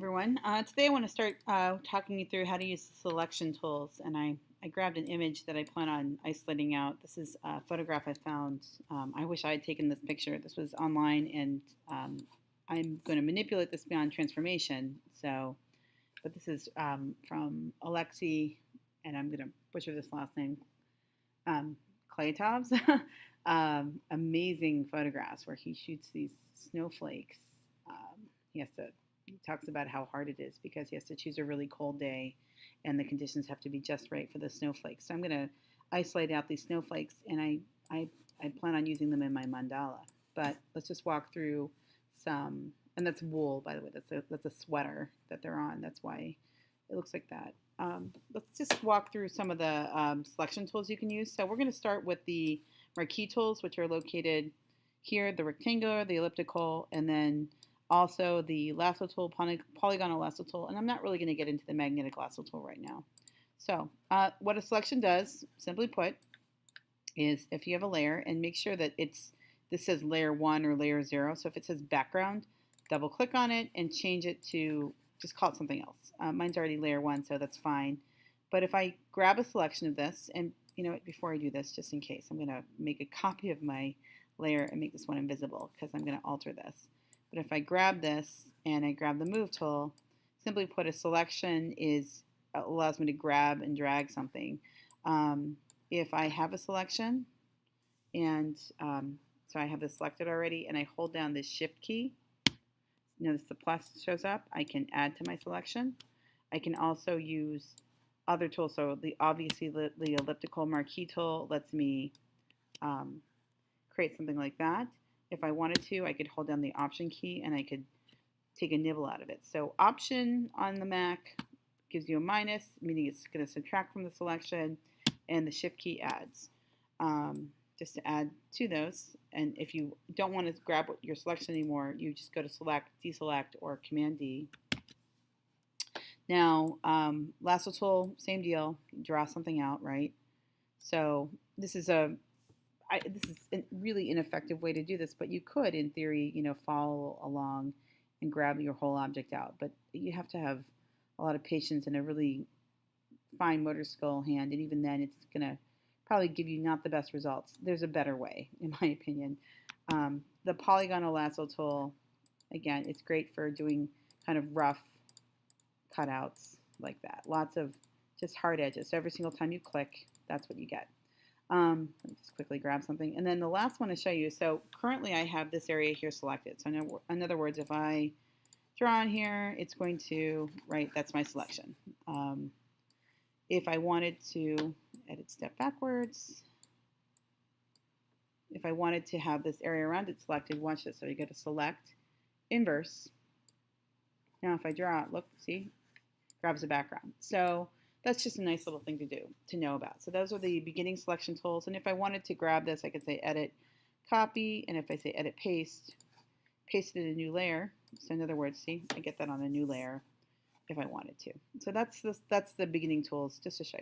Everyone. Today I want to start talking you through how to use the selection tools, and I grabbed an image that I plan on isolating out. This is a photograph I found. I wish I had taken this picture. This was online, and I'm going to manipulate this beyond transformation. But this is from Alexei, and I'm going to butcher this last name, Klaytovs. Amazing photographs where he shoots these snowflakes. He has to He talks about how hard it is because he has to choose a really cold day and the conditions have to be just right for the snowflakes. So I'm going to isolate out these snowflakes, and I plan on using them in my mandala. But let's just walk through some, and that's wool, by the way. That's a sweater that they're on. That's why it looks like that. Let's just walk through some of the selection tools you can use. So we're going to start with the marquee tools, which are located here, the rectangular, the elliptical, and then also the lasso tool, polygonal lasso tool, and I'm not really going to get into the magnetic lasso tool right now. So what a selection does, simply put, is if you have a layer, and make sure that this says layer 1 or layer 0. So if it says background, double click on it and change it to, just call it something else. Mine's already layer 1, so that's fine. But if I grab a selection of this, and you know what, before I do this, just in case, I'm going to make a copy of my layer and make this one invisible because I'm going to alter this. But if I grab this and I grab the move tool, simply put, a selection allows me to grab and drag something. If I have a selection, and so I have this selected already, and I hold down this shift key, notice the plus shows up, I can add to my selection. I can also use other tools. So obviously the elliptical marquee tool lets me create something like that. If I wanted to, I could hold down the option key and I could take a nibble out of it. So option on the Mac gives you a minus, meaning it's going to subtract from the selection, and the shift key adds. Just to add to those, and if you don't want to grab your selection anymore, you just go to select, deselect, or Command D. Now, lasso tool, same deal. Draw something out, right? So this is a really ineffective way to do this, but you could, in theory, follow along and grab your whole object out. But you have to have a lot of patience and a really fine motor skill hand, and even then, it's going to probably give you not the best results. There's a better way, in my opinion. The polygonal lasso tool, again, it's great for doing kind of rough cutouts like that. Lots of just hard edges. So every single time you click, that's what you get. Let me just quickly grab something. And then the last one to show you, so currently I have this area here selected. So in other words, if I draw on here, it's going to, right, that's my selection. If I wanted to edit step backwards, if I wanted to have this area around it selected, watch this. So you go to select, inverse. Now if I draw, look, see, grabs the background. So that's just a nice little thing to know about. So those are the beginning selection tools. And if I wanted to grab this, I could say edit, copy, and if I say edit, paste it in a new layer. So in other words, see, I get that on a new layer if I wanted to. So that's the beginning tools, just to show you.